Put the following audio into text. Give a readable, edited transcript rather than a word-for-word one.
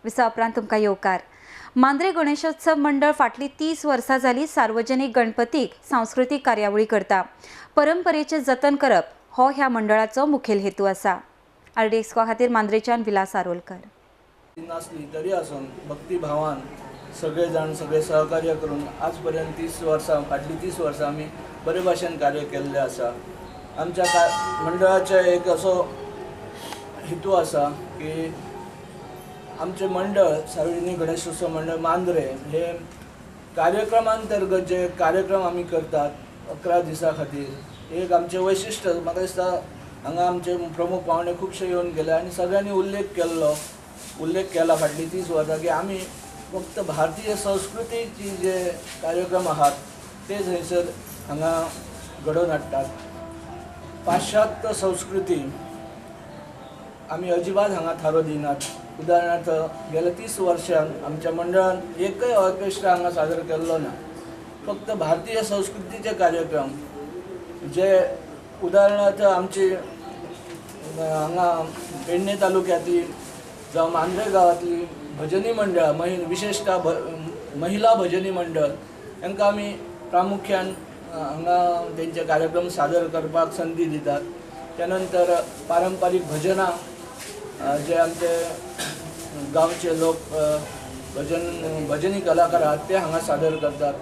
Visa उपरांत तुमकां येवकार। मांद्रे गणेशोत्सव मंडळ फाटली 30 वर्सां जाली सार्वजनिक गणपतीक सांस्कृतिक कार्यावळी करता। परंपरेचे जतन करप हो ह्या मंडळाचो मुखेल हेतू आसा। आरडीएक्सको खातीर मांद्रेच्यान विलास आरोलकर। नासली तरी आसून भक्ती भावान सगळे जाण सगळे सहकार्य करून आज पर्यंत 30 वर्सां फाटली 30 वर्सां आमी बरे भाशेन कार्य केल्ले आसा। आमच्या मंडळाचे एक असो हेतू आसा की आमचे मंडळ सार्वजनिक गणेशोत्सव मंडळ मांद्रे हे कार्यक्रमांतर्गत जे कार्यक्रम आमी करतात 11 दिसां खातीर एक आमचे वैशिश्ट्य म्हाका दिसता हांगा आमचे प्रमुख पावणे खुबशे येवन गेले आनी सगळ्यांनी उल्लेख केला फाटली 30 वर्सां की आमी फक्त भारतीय संस्कृतीचे जे कार्यक्रम आहात ते थंयसर हांगा घडोवन हाडटात। पाश्चात्य संस्कृती आमी अजिबात हांगा थारो दिनात। उदाहरणार्थ गेल्या 30 वर्षां आमच्या मंडळान एकय ऑर्केस्ट्रा हांगा सादर केल्लो ना। फक्त भारतीय संस्कृतीचे कार्यक्रम जे उदाहरणार्थ आमची हांगा पेडणे तालुक्यांतली जावं मांद्रे गांवांतली भजनी मंडळ विशेषतः महिला भजनी मंडळ तांकां आमी प्रामुख्यान हांगा तेंचे कार्यक्रम सादर करपाक संदी दितात। त्यानंतर पारंपारीक भजनां जे आमचे गांवचे लोक भजनी कलाकार आहात ते हांगा सादर करतात।